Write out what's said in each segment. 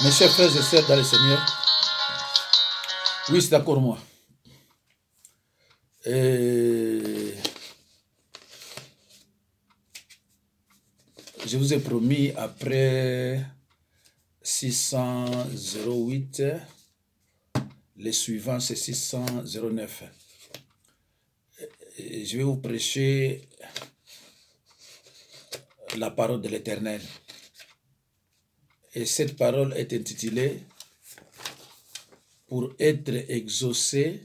Mes chers frères et sœurs dans le Seigneur, oui, c'est d'accord moi. Et je vous ai promis après 608, les suivants c'est 609. Et je vais vous prêcher la parole de l'Éternel. Et cette parole est intitulée « Pour être exaucé,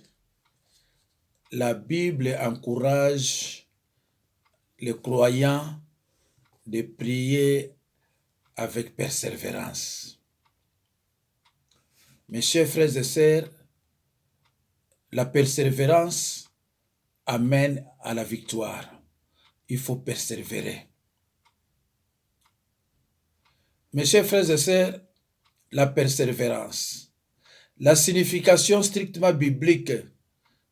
la Bible encourage les croyants de prier avec persévérance. » Mes chers frères et sœurs, la persévérance amène à la victoire. Il faut persévérer. Mes chers frères et sœurs, la persévérance. La signification strictement biblique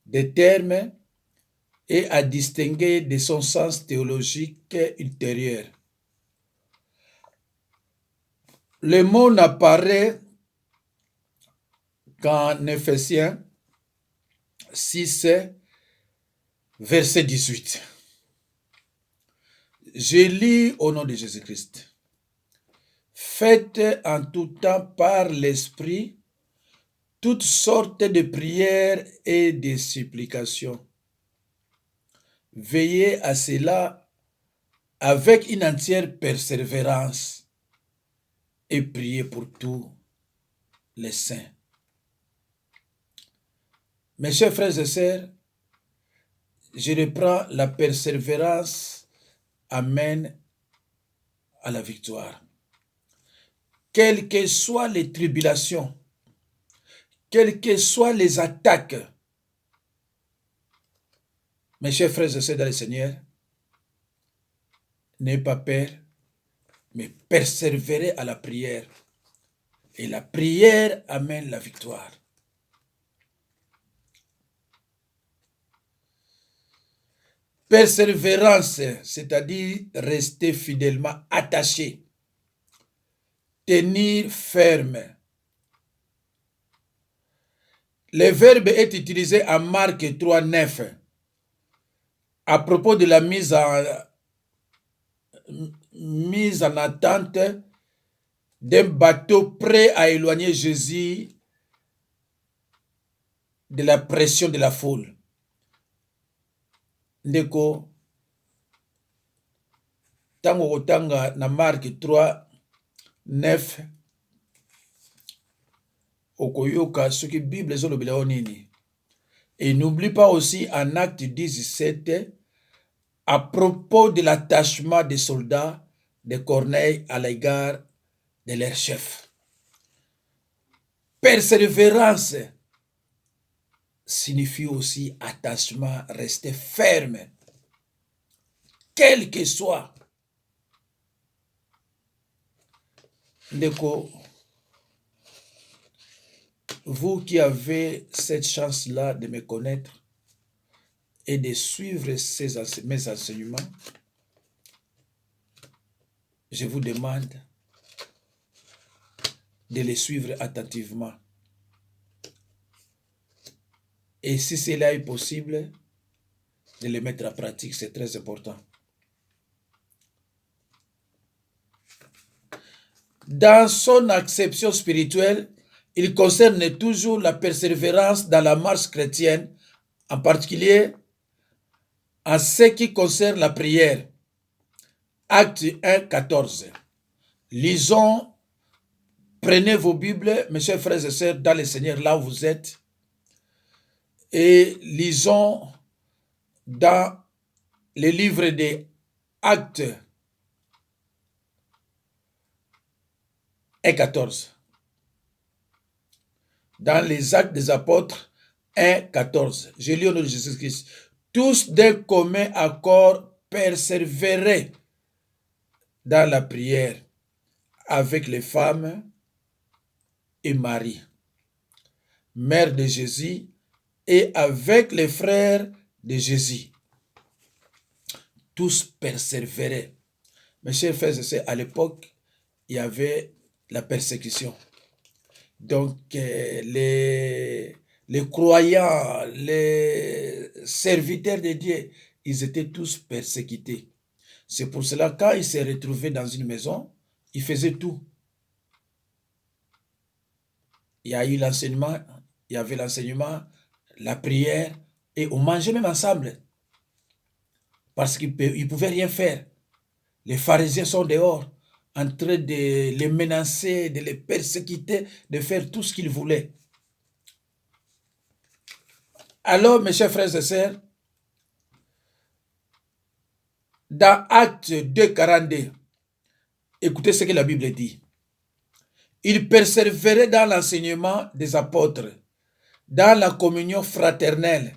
des termes est à distinguer de son sens théologique ultérieur. Le mot n'apparaît qu'en Éphésiens 6, verset 18. Je lis au nom de Jésus-Christ. Faites en tout temps par l'Esprit toutes sortes de prières et de supplications. Veillez à cela avec une entière persévérance et priez pour tous les saints. Mes chers frères et sœurs, je reprends, la persévérance amène à la victoire. Quelles que soient les tribulations, quelles que soient les attaques, mes chers frères et sœurs dans le Seigneur, n'ayez pas peur, mais persévérez à la prière. Et la prière amène la victoire. Persévérance, c'est-à-dire rester fidèlement attaché, tenir ferme. Le verbe est utilisé en Marc 3, 9 à propos de la mise en attente d'un bateau prêt à éloigner Jésus de la pression de la foule. Ndeko, tango kotanga na Marc 3, 9, okoyoka soki Bible ezolobela nini. Et n'oublie pas aussi en Acte 17 à propos de l'attachement des soldats de Corneille à l'égard de leur chef. Persévérance signifie aussi attachement, rester ferme, quel que soit. Ndeko, vous qui avez cette chance-là de me connaître et de suivre mes enseignements, je vous demande de les suivre attentivement. Et si cela est possible, de les mettre en pratique, c'est très important. Dans son acception spirituelle, il concerne toujours la persévérance dans la marche chrétienne, en particulier en ce qui concerne la prière. Acte 1, 14. Lisons, prenez vos Bibles, mes chers frères et sœurs, dans le Seigneur, là où vous êtes, et lisons dans les livres des Actes 1, 14. Dans les Actes des Apôtres 1, 14. Je lis au nom de Jésus-Christ. Tous d'un commun accord persévéraient dans la prière avec les femmes et Marie, mère de Jésus, et avec les frères de Jésus. Tous persévéraient. Mes chers frères et sœurs, à l'époque, il y avait la persécution. Donc, les croyants, les serviteurs de Dieu, ils étaient tous persécutés. C'est pour cela, quand il s'est retrouvé dans une maison, il faisait tout. Il y a eu l'enseignement, il y avait l'enseignement, la prière, et on mangeait même ensemble. Parce qu'ils ne pouvaient rien faire. Les pharisiens sont dehors, en train de les menacer, de les persécuter, de faire tout ce qu'ils voulaient. Alors, mes chers frères et sœurs, dans Actes 2, 42, écoutez ce que la Bible dit. Ils persévéraient dans l'enseignement des apôtres, dans la communion fraternelle,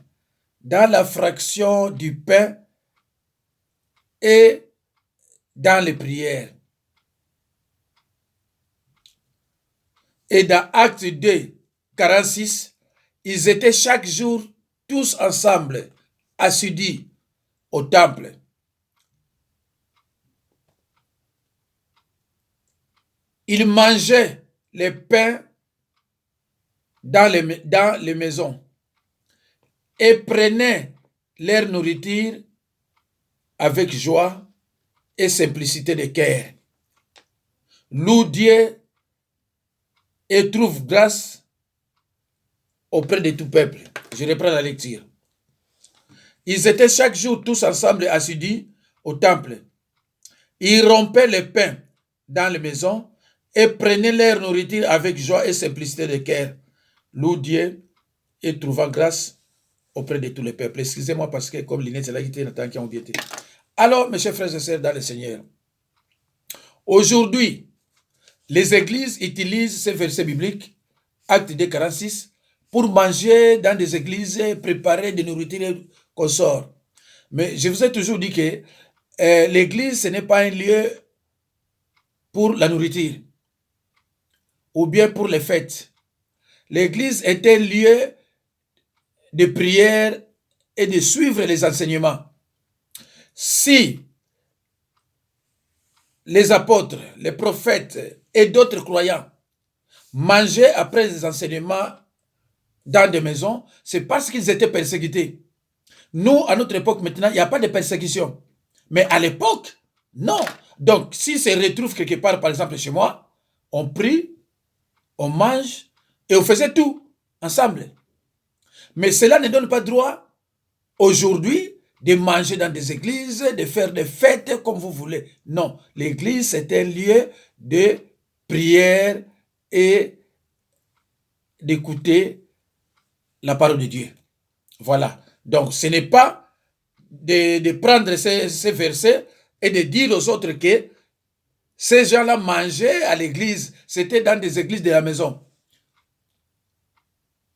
dans la fraction du pain et dans les prières. Et dans Actes 2, 46, ils étaient chaque jour tous ensemble, assidus au temple. Ils mangeaient les pains dans les maisons et prenaient leur nourriture avec joie et simplicité de cœur. Louent Dieu et trouvent grâce auprès de tout peuple. Je reprends la lecture. Ils étaient chaque jour tous ensemble assidus au temple. Ils rompaient les pains dans les maisons et prenaient leur nourriture avec joie et simplicité de cœur. Louent Dieu et trouvant grâce auprès de tous les peuples. Excusez-moi parce que comme l'inette, c'est là qui était en obéité. Alors, mes chers frères et sœurs dans le Seigneur, aujourd'hui, les églises utilisent ces versets bibliques, Actes 2, 46, pour manger dans des églises, préparer des nourritures qu'on sort. Mais je vous ai toujours dit que l'église, ce n'est pas un lieu pour la nourriture ou bien pour les fêtes. L'église est un lieu de prière et de suivre les enseignements. Si les apôtres, les prophètes et d'autres croyants mangeaient après les enseignements dans des maisons, c'est parce qu'ils étaient persécutés. Nous, à notre époque maintenant, il n'y a pas de persécution. Mais à l'époque, non. Donc, si se retrouve quelque part, par exemple chez moi, on prie, on mange et on faisait tout ensemble. Mais cela ne donne pas droit aujourd'hui de manger dans des églises, de faire des fêtes comme vous voulez. Non, l'église c'est un lieu de prière et d'écouter la parole de Dieu. Voilà. Donc ce n'est pas de prendre ces versets et de dire aux autres que ces gens-là mangeaient à l'église. C'était dans des églises de la maison.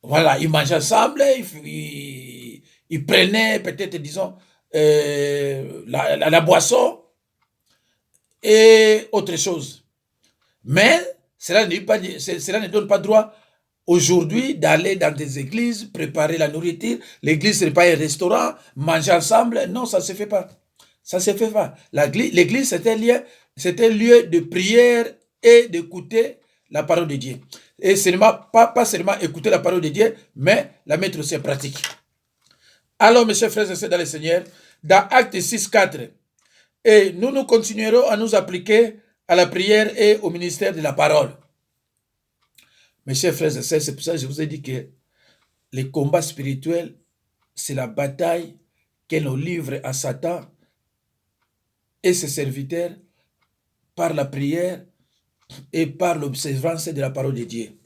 Voilà, ils mangeaient ensemble, ils prenaient peut-être, disons, la boisson et autre chose. Mais cela ne donne pas droit aujourd'hui d'aller dans des églises, préparer la nourriture. L'église, ce n'est pas un restaurant, manger ensemble. Non, ça ne se fait pas. Ça ne se fait pas. L'église, c'est un lieu de prière et d'écouter la parole de Dieu. Et pas seulement écouter la parole de Dieu, mais la mettre aussi en pratique. Alors, mes chers frères et sœurs dans le Seigneur, dans Actes 6, 4, et nous continuerons à nous appliquer à la prière et au ministère de la parole. Mes chers frères et sœurs, c'est pour ça que je vous ai dit que les combats spirituels, c'est la bataille qu'elle nous livre à Satan et ses serviteurs par la prière et par l'observance de la parole de Dieu.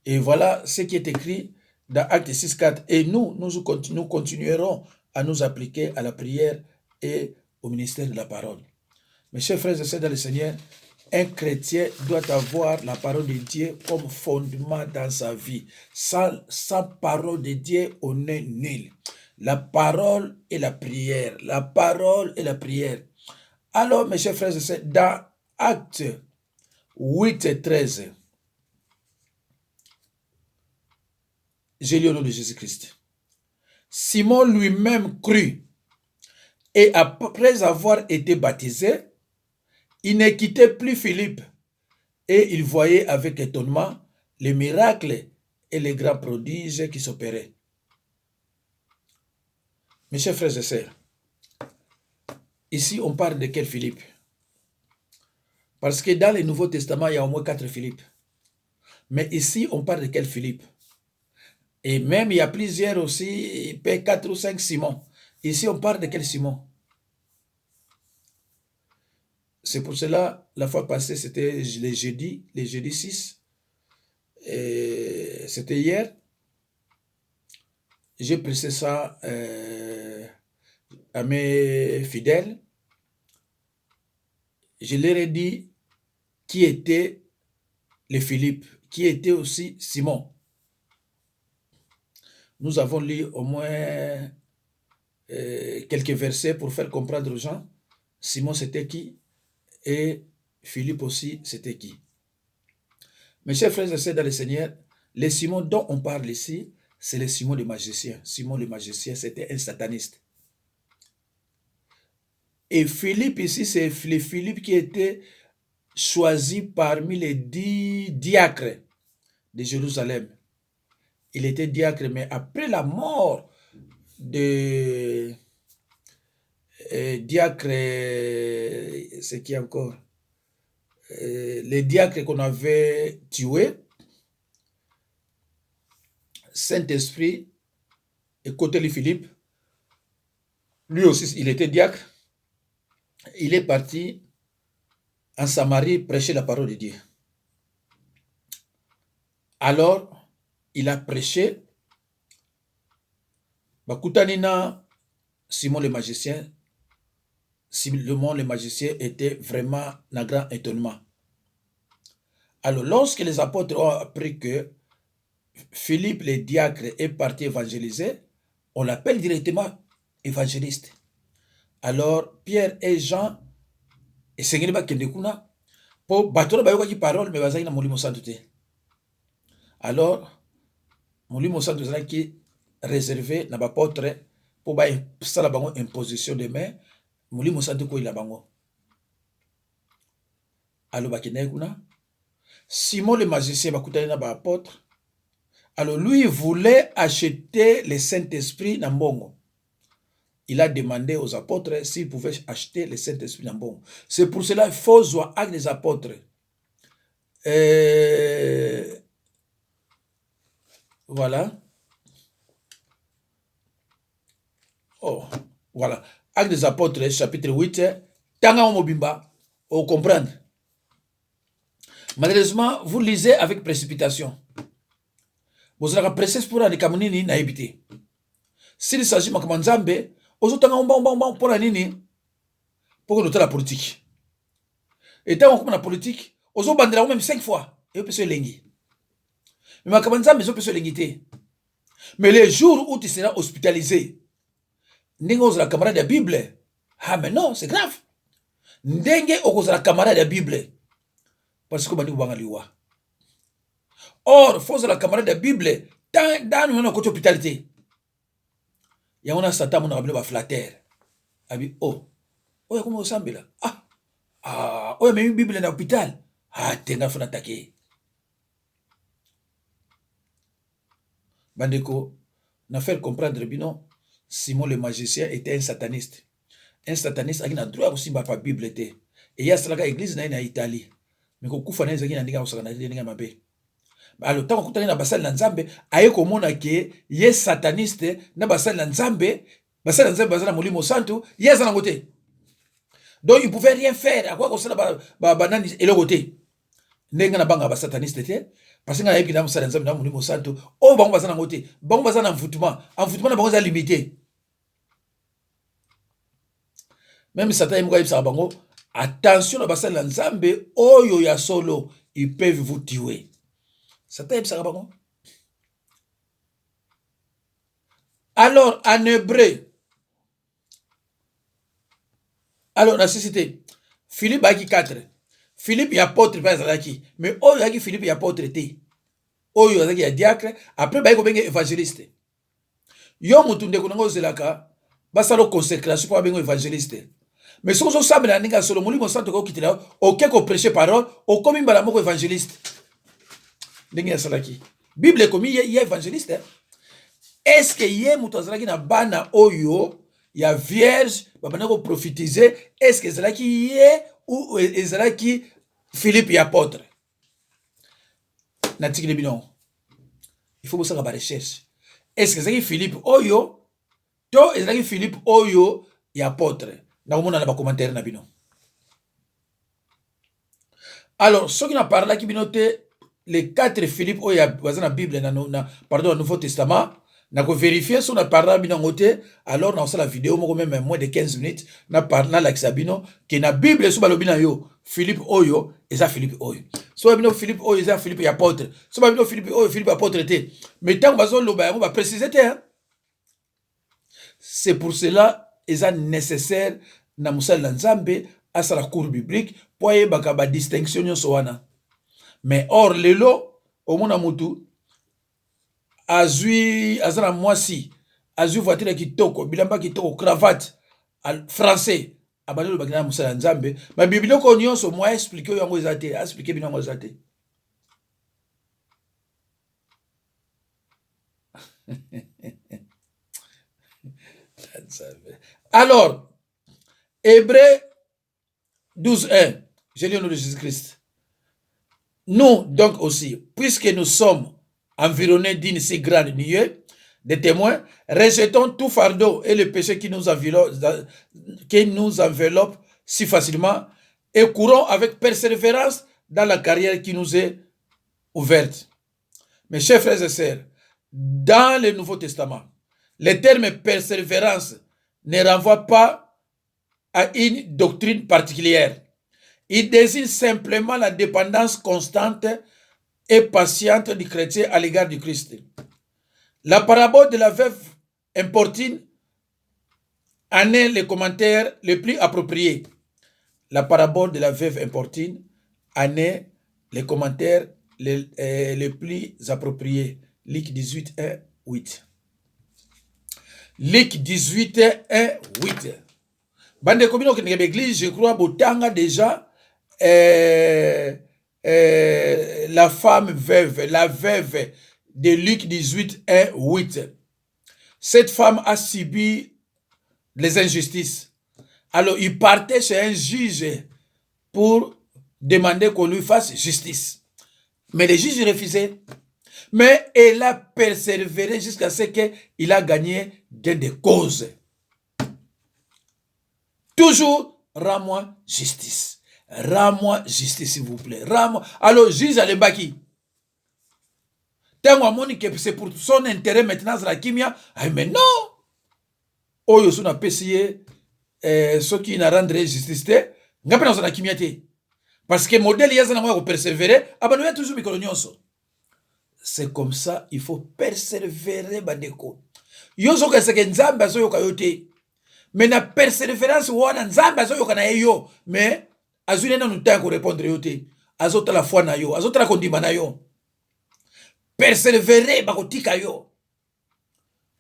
Et voilà ce qui est écrit dans Actes 6, 4. Et nous continuerons à nous appliquer à la prière et au ministère de la parole. Mes chers frères et sœurs dans le Seigneur, un chrétien doit avoir la parole de Dieu comme fondement dans sa vie. Sans parole de Dieu, on est nul. La parole et la prière. La parole et la prière. Alors, mes chers frères et sœurs, dans Actes 8 et 13, j'ai lu au nom de Jésus-Christ. Simon lui-même crut et après avoir été baptisé, il ne quittait plus Philippe et il voyait avec étonnement les miracles et les grands prodiges qui s'opéraient. Mes chers frères et sœurs, ici on parle de quel Philippe? Parce que dans le Nouveau Testament, il y a au moins 4 Philippe. Mais ici, on parle de quel Philippe? Et même, il y a plusieurs aussi, 4 ou 5 Simon. Ici, on parle de quel Simon? C'est pour cela, la fois passée, c'était les jeudis 6. C'était hier. J'ai pressé ça à mes fidèles. Je leur ai dit qui était les Philippe, qui était aussi Simon. Nous avons lu au moins quelques versets pour faire comprendre aux gens Simon c'était qui et Philippe aussi c'était qui. Mes chers frères et sœurs dans le Seigneur, les Simon dont on parle ici, c'est le Simon le magicien. Simon le magicien, c'était un sataniste. Et Philippe ici, c'est le Philippe qui était choisi parmi les 10 diacres de Jérusalem. Il était diacre, mais après la mort de diacre, c'est qui encore? Les diacres qu'on avait tués, Saint-Esprit, et côté Philippe, lui aussi, il était diacre. Il est parti en Samarie prêcher la parole de Dieu. Alors, il a prêché. Bakutanina, Simon le magicien. Simon le magicien était vraiment un grand étonnement. Alors, lorsque les apôtres ont appris que Philippe le diacre est parti évangéliser, on l'appelle directement évangéliste. Alors, Pierre et Jean, et Seigneur Bakendekuna, pour battre la parole, mais bazaki na molimo santo te. Alors, molimo santo qui réservé na bapôtre pour ba sala bango imposition de main, molimo santo ko ila bango. Alors bakendekuna, Simon le magicien bakutana na bapôtre. Alors lui voulait acheter le Saint-Esprit na mbongo. Il a demandé aux apôtres s'ils pouvaient acheter le Saint-Esprit na mbongo. C'est pour cela qu'il faut voir avec les apôtres. Voilà. Oh, voilà. Actes des apôtres, chapitre 8, Tanga Mobimba, on comprendre. Malheureusement, vous lisez avec précipitation. Vous avez pressé pour aller Kamunini na habité. S'il s'agit de Makamanzambe, aux autres Tanga pour la nini, pour noter la politique. Et tant qu'on a la politique, aux autres bandera même 5 fois, et on peut se lenguer. Mais Makamanzambe, ils ont pu se lenguer. Mais les jours où tu seras hospitalisé, Ndenge la camarade de la Bible. Ah mais non, c'est grave. Ndenge la camarade de la Bible. Parce que bani banga liwa. Or, faut la camarade de la Bible. Dans une côté hospitalité. Il y a un satan mon appelé flatteur. Abi oh. Oh comment vous semblez là? Ah, oh mais une Bible dans l'hôpital. Ah, tenga faut attaquer. Bandeko, n'a fait comprendre bino. Simon le magicien était un sataniste. Un sataniste a un droit aussi à la Bible. Et il y a cette église en Italie. Mais quand on a dit que alors, tant qu'on a dit que Nzambe, aye komona ke ye sataniste na basal Nzambe, basal Nzambe basal molimo santo, yes na côté. Donc il pouvait rien faire à quoi qu'on ça ba banani et le côté. Nenga na banga ba sataniste te parce que na yebi na basal Nzambe na molimo santo, o bango basal na côté, bango basal na envoûtement na bango za limité. Même Satan aime quoi bango, attention à basal Nzambe, oyo ya solo, ils peuvent vous tuer. Satan aime ça bango. Alors en hébreu, alors la société, Philippe a qui 4. Philippe y apôtre pas Zalaki, mais oyo a qui Philippe y apôtre té. Oyo a qui diacre, après ba ko benga évangéliste. Yo mutunde kunango zelaka, basalo consécration pour benga évangéliste. Mais si on s'amène à Ninga Solo, Molimo Santo ko kitela, ok ko prêcher parole, o komi mbala moko évangéliste. ndenge asalaki. Bible comme il y a évangéliste. Hein? Est-ce que yé mutazalaki na bana oyo ya vierge babana ko prophétiser? Est-ce que ezalaki yé ou ezalaki Philippe y apôtre? Natikile bino. Il faut bosaka ba recherche. Est-ce que ezalaki Philippe oyo to ezalaki Philippe oyo ya apôtre? Na komona na ba commentaire na bino. Alors, ce qui n'a parlé qui binote les 4 Philippe oyo ya bazana Bible pardon, Nouveau Testament. Na ko vérifier sur na parla bino ngote, alors na la vidéo moko même moins de 15 minutes na parla la sabino que na Bible so balobi na yo Philippe oyo eza Philippe oyo. So bino Philippe oyo eza Philippe apôtre. So bino Philippe oyo Philippe apôtre té. Mais tant bazo loba on va préciser té. Hein? C'est pour cela eza nécessaire na musala nzambe asa la cours biblique pour yebaka ba distinction nyonso wana. Mais or lelo omona mutu azui azana mwasi azui voiture kitoko bilamba kitoko cravate français abandelo bakina musala nzambe ba bibilio ko nyonso moi expliquer yango ezate expliquer bino yango ezate. Alors Hébreux 12:1 je lis au nom de Jésus-Christ. Nous donc aussi puisque nous sommes environnés d'une si grande nuée de témoins, rejetons tout fardeau et le péché qui nous enveloppe si facilement et courons avec persévérance dans la carrière qui nous est ouverte. Mes chers frères et sœurs, dans le Nouveau Testament, le terme persévérance ne renvoie pas à une doctrine particulière. Il désigne simplement la dépendance constante et patiente du chrétien à l'égard du Christ. La parabole de la veuve importune en est le commentaire le plus approprié. La parabole de la veuve importune en est le commentaire le plus approprié. Luc 18, 1, 8. Luc 18, 1, 8. Bande komino kenge l'église, je crois, botanga déjà la femme veuve, la veuve de Luc 18, 1, 8. Cette femme a subi les injustices. Alors, il partait chez un juge pour demander qu'on lui fasse justice. Mais le juge refusait. Mais elle a persévéré jusqu'à ce qu'il a gagné gain de cause. Toujours, rends-moi justice. Rends-moi justice, s'il vous plaît. Rends-moi. Alors, juge à l'embaki. Tant que c'est pour son intérêt maintenant, c'est la kimia. Ah, mais non! Oyo suna pesiye, ce qui n'a rendre justice, n'a pas dans la kimia. Parce que le modèle, il y a un persévérer, il y a toujours micro-nyonso. C'est comme ça, il faut persévérer, bandeko. Yoso ka seke nzamba so yoka yote. Mais na persévérance wana nzamba so yoka na yo. Mais azune na nuta ko répondre yote. Azota la foi na yo, azota la kondima na yo. Persévérer bakotika yo.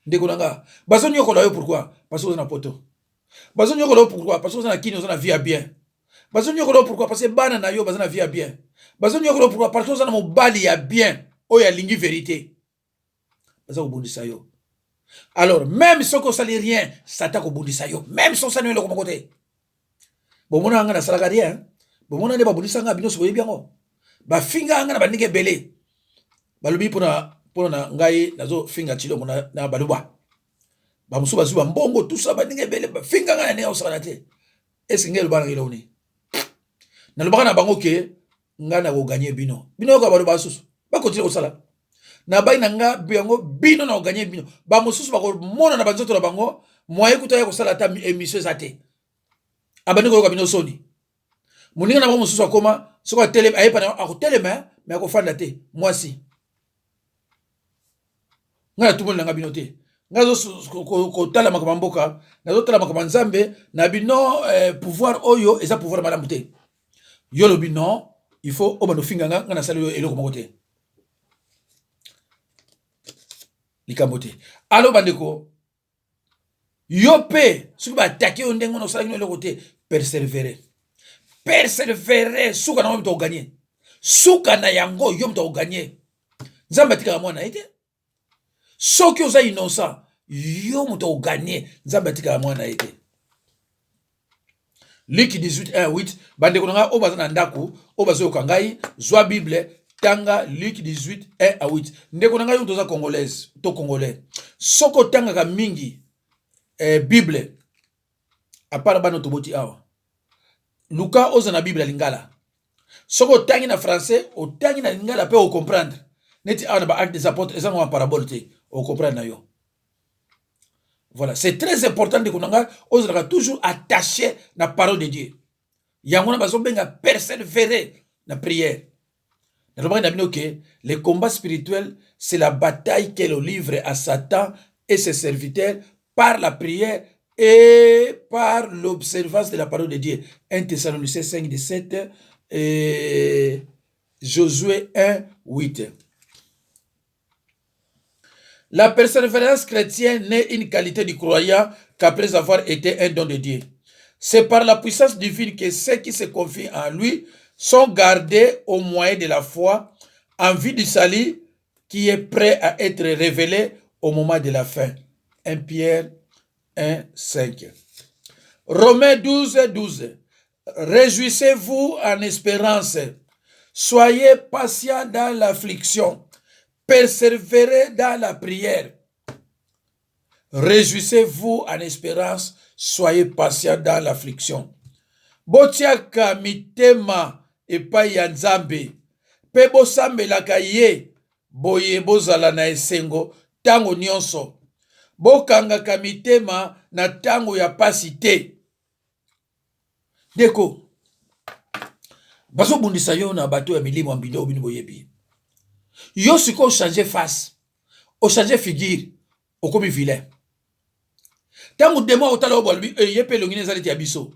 Ndeko nanga. Bazo nyoko la yo pourquoi? Parce que vous na poto. Bazo nyoko la yo pourquoi? Parce que vous na kini vous na vie à bien. Bazo nyoko la yo pourquoi? Parce que bana na yo bazo na vie à bien. Bazo nyoko la yo pourquoi? Parce que vous na mobali ya bien. Oya lingi vérité. Bazo bondisa yo. Alors, même si on ne sait rien, Satan ko bundisa yo. Même si on ne sait rien, on côté. Bon, on a un salagarien. Bon, on a des baboulis sanga bino soye bien. Ba finga anga na bandike belé. Balubi pona ngai nazo finga chilo mona na baluba. Ba musu bazuba mbongo tout ça bandike belé ba finga anga na ne osana te. Est-ce ngelo bana ngelo ni? Na lobaka na bango ke ngana ko gagner bino. Bino ko baluba susu. Ba continuer osala. Na bai nanga biango bino na gagner bino ba mosusu ba ko mona na banzoto na bango moye kuta ya ko sala ta émission zate abani ko bino soni muninga na ba mosusu akoma soko tele ayepa na ako telema mais ako fanda te moi si ngana tumoni nanga bino te ngazo ko tala makama mboka nazo tala makama nzambe na bino pouvoir oyo eza pouvoir malamu te yolo bino il faut obano finga ngana sala eloko mokote likambote. Alors bandeko, yope, suki ba attaquer on dengo no sala ngino côté persévérer. Persévérer, suka na mto gagner. Suka na yango yom to gagner. nzambe atikaka mwana ete soki oza innocent yo moto oganye nzambe atikaka mwana ete. Luc 18:1-8 bandeko nanga o baza na ndaku o bazoyoka ngai zwa bible tanga Luc 18:1-8 ndeko nanga yo toza congolaise to congolais soko tangaka mingi bible apara bano toboti awa luka oza na bible ya lingala soko tangi na français otangi na lingala pe o comprendre neti awa na ba actes des apôtres eza na parabole te o comprendre na yo. Voilà, c'est très important de konanga ozalaka toujours attaché na parole de Dieu. Yangona bazo benga persévérer na prière. Le combat spirituel, c'est la bataille qu'elle livre à Satan et ses serviteurs par la prière et par l'observance de la parole de Dieu. 1 Thessaloniciens 5:17 et Josué 1:8. La persévérance chrétienne n'est une qualité du croyant qu'après avoir été un don de Dieu. C'est par la puissance divine que ceux qui se confient en lui sont gardés au moyen de la foi en vue du salut qui est prêt à être révélé au moment de la fin. 1 Pierre 1:5. Romains 12:12. Réjouissez-vous en espérance. Soyez patients dans l'affliction. Persévérez dans la prière. Réjouissez-vous en espérance. Soyez patients dans l'affliction. Botiaka mitema epai ya Nzambe. Pe bosambelaka ye. Boye bozala na esengo. Tango nyonso. Bokangaka mitema na tango ya pasi te. Deko. Baso bundisa yo na bato ya milimo ya mbindo obini boyebi. Yo siko changer face. O changer figure. O komi vilain. Tango demo otala obolbi yepe longine zali tia biso.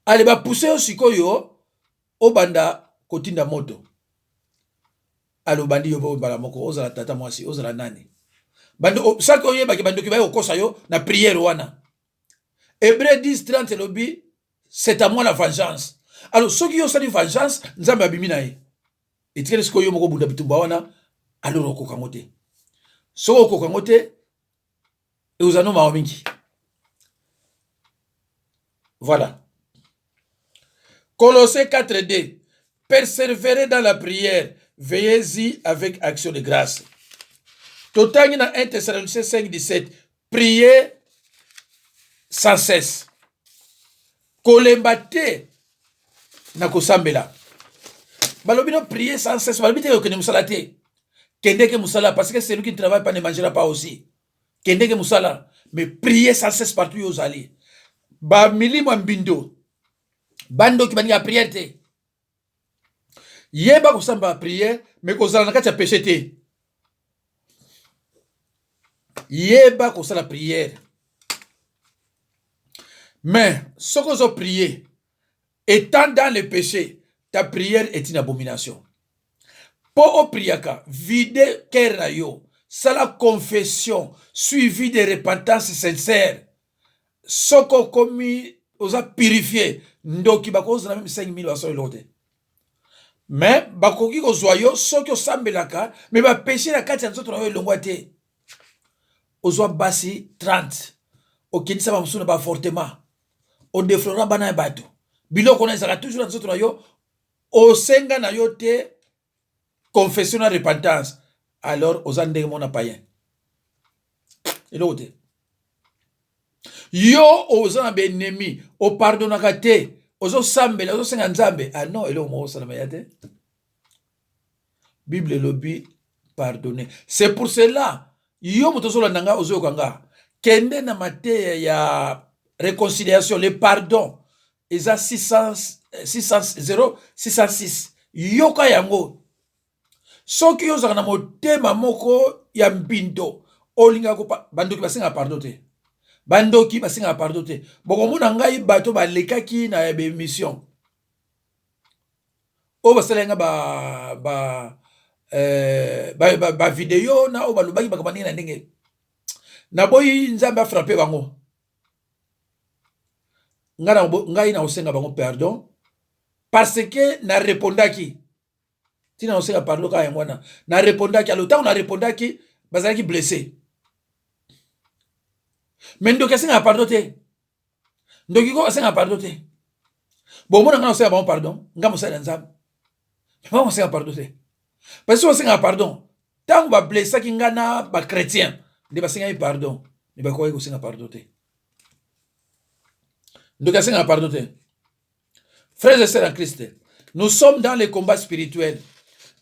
Ale ba pousser yo siko yo obanda kotinda moto. Alo bandi yo bala moko ozala tata mwasi ozala nani. Bando sako yeba ke bando ki ba yo kosa yo na prière wana. Hébreux 10:30 lobi c'est à moi la vengeance. Alors ceux qui ont sali vengeance nzambe abimi na ye. Et tu sais que yo moko bunda bitumba wana alors okokangote. So okokangote et aux anneaux maomingi. Voilà. Colossiens 4:2. Persévérez dans la prière, veillez-y avec action de grâce. Totangi na 1 Thessaloniciens 5:17. Priez sans cesse. Kolembate na kosambela. Balobino prier sans cesse. Balobite yo kene musala te. Kende ke musala parce que celui qui ne travaille pas ne mangera pas aussi. Kende ke musala. Mais prier sans cesse partout yo zali. Ba milimo mbindo. Bando ki bani ya prière te. Yeba kosamba prière mais kozala na kati ya péché te. Yeba kosala prière. Mais ce que vous priez, étant dans le péché, ta prière est une abomination. Pour priaka, vide cœur na yo, c'est la confession suivie de repentance sincère. Soko komi osa purifié, ndoki bako na même 5000 waso lote. Mais bakoki ko zoyo soko sambelaka, mais ba péché na kati ya nzoto na yo longwa te. Ozo basi 30. Okinisa ba musuna ba fortement. On déflora bana bato. Biloko na ezaka toujours na nzoto na yo. Osenga na yo te confession na repentance. Alors ozande mona païen. Elote. Yo ozana be ennemi, o pardonaka te, ozo sambela, ozo senga nzambe. Ah non, elo mo osana mayate. Bible lobi pardonner. C'est pour cela yo motozola nanga ozo kanga. Kende na mate ya réconciliation, le pardon, ils ont 606. Yoka yango. Soki yo zaka na motema moko ya mbindo, olinga ko bandoki basinga pardon te. Bandoki basinga pardon te. Boko mona ngai bato ba lekaki na be mission. O basalenga ba video na o balobaki bakabani na ndenge. Na boyi nzambe frappé bango. Ngai na osenga bango pardon parce que na répondaki tina osenga pardon ka yangwana na répondaki alors tant on a répondaki bazalaki blessé mais ndoki asenga pardon te ndoki ko asenga pardon te bon mona ngana osenga bon pardon nga mosala nzambe ba osenga pardon te parce que osenga pardon tant ba blessaki nga na ba chrétien de basenga pardon ne ba ko osenga pardon te ndoki asenga pardon te. Frères et sœurs en Christ, nous sommes dans les combats spirituels.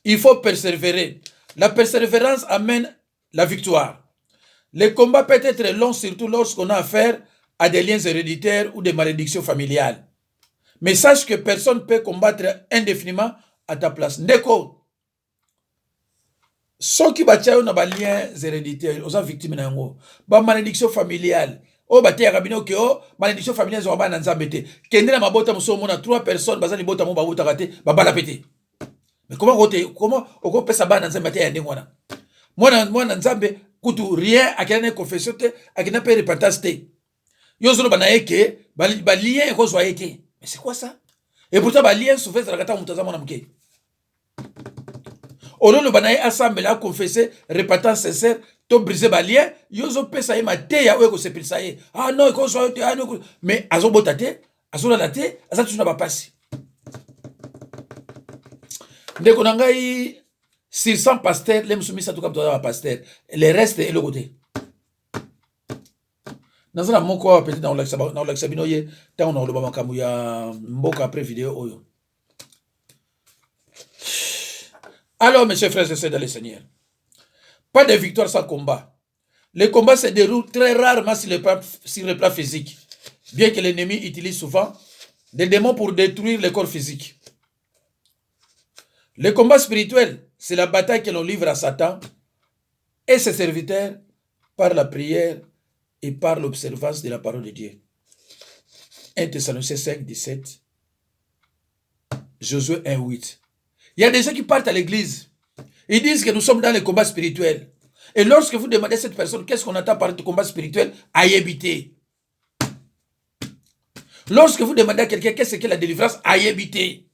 Il faut persévérer. La persévérance amène la victoire. Le combat peut être long, surtout lorsqu'on a affaire à des liens héréditaires ou des malédictions familiales. Mais sache que personne ne peut combattre indéfiniment à ta place. Ndeko, ceux qui battent dans les liens héréditaires, ils sont victimes de malédiction familiale. Oh, bate rabino ke oh, malédiction familiale zo ba nzambe te. Kende na mabota muso mona 3 personnes bazali bota mo ba bota kate, ba bala pété. Mais comment on peut ça ba nzambe te yande ngwana. Mwana nzambe kutu rien akena confession te, akena pe repentance te. Yo zolo bana eke, ba lien ko zo eke. Mais c'est quoi ça? Et pourtant ba lien souvent ça kata mutaza mona mke. Olo lo bana ensemble la confesser repentance sincère. To briser balien yozo pesa ye mateya oyo ko sepelisa ye ah non ko so ah non mais azo botate azo la date aza tuna ba pasi ndeko na ngai 600 pasteurs les musumisa to kapto ba pasteur le reste est le côté nazana moko petit dans l'exa bino ye tant on a le ba makamu ya mboka après vidéo oyo. Alors mes chers frères et sœurs dans le Seigneur, pas de victoire sans combat. Le combat se déroule très rarement sur le plan physique, bien que l'ennemi utilise souvent des démons pour détruire le corps physique. Le combat spirituel, c'est la bataille que l'on livre à Satan et ses serviteurs par la prière et par l'observance de la parole de Dieu. 1 Thessaloniciens 5, 17, Josué 1, 8. Il y a des gens qui partent à l'église. Ils disent que nous sommes dans le combat spirituel. Et lorsque vous demandez à cette personne qu'est-ce qu'on attend par le combat spirituel, à y habiter. Lorsque vous demandez à quelqu'un qu'est-ce que la délivrance, à y habiter.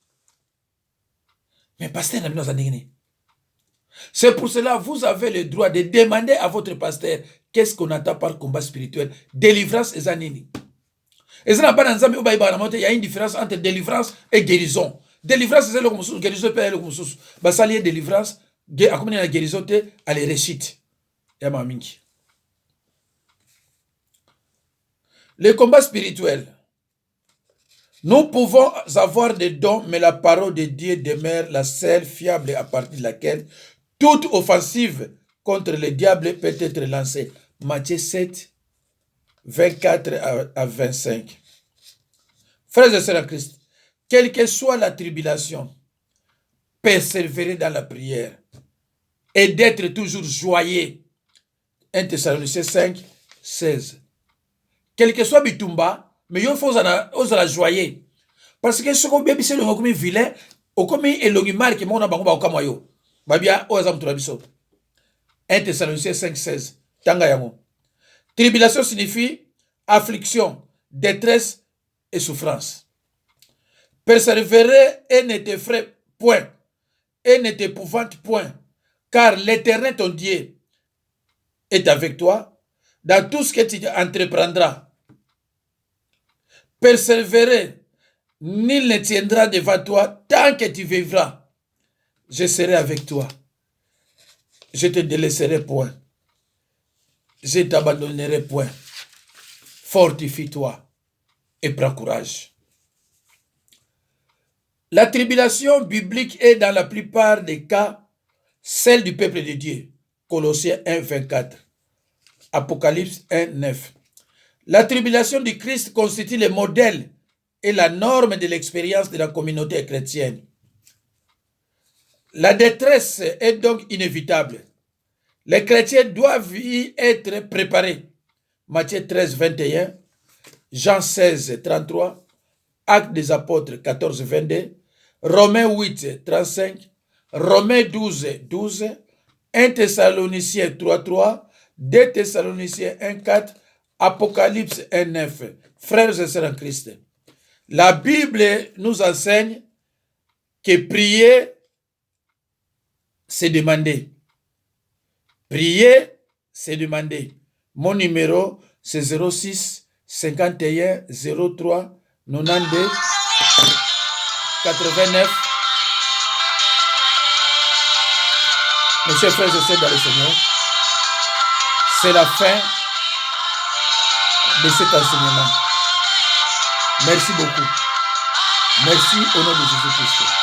Mais pasteur, c'est pour cela que vous avez le droit de demander à votre pasteur qu'est-ce qu'on attend par combat spirituel. Délivrance et zanini. Et ça n'a pas il y a une différence entre délivrance et guérison. Délivrance, c'est le combat, guérison, c'est le combat. Bah, ça lié délivrance. Comme la guérison, elle est réussite. Le combat spirituel. Nous pouvons avoir des dons, mais la parole de Dieu demeure la seule fiable à partir de laquelle toute offensive contre le diable peut être lancée. Matthieu 7, 24 à 25. Frères et sœurs en Christ, quelle que soit la tribulation, persévérer dans la prière et d'être toujours joyeux. 1 Thessaloniciens 5, 16. Quel que soit Bitumba, mais il faut oser joyer. Parce que ce qu'on bien c'est le comme vilain, au comme elongi mal que mon abango ba okamoyo. Ba bien oza mtura biso. 1 Thessaloniciens 5, 16. Tanga yango. Tribulation signifie affliction, détresse et souffrance. Persévérer et ne t'effraie point, et ne t'épouvante point, car l'Éternel ton Dieu est avec toi dans tout ce que tu entreprendras. Persévérer, nul ne tiendra devant toi tant que tu vivras. Je serai avec toi. Je te délaisserai point. Je t'abandonnerai point. Fortifie-toi et prends courage. La tribulation biblique est dans la plupart des cas celle du peuple de Dieu. Colossiens 1, 24. Apocalypse 1, 9. La tribulation du Christ constitue le modèle et la norme de l'expérience de la communauté chrétienne. La détresse est donc inévitable. Les chrétiens doivent y être préparés. Matthieu 13, 21, Jean 16, 33, Actes des Apôtres 14, 22, Romains 8, 35, Romains 12, 12, 1 Thessaloniciens 3, 3, 2 Thessaloniciens 1, 4, Apocalypse 1, 9. Frères et sœurs en Christ, la Bible nous enseigne que prier c'est demander. Prier, c'est demander. Mon numéro, c'est 06 51 03 92 89. Mes chers frères et sœurs dans le Seigneur, c'est la fin de cet enseignement. Merci beaucoup. Merci au nom de Jésus-Christ.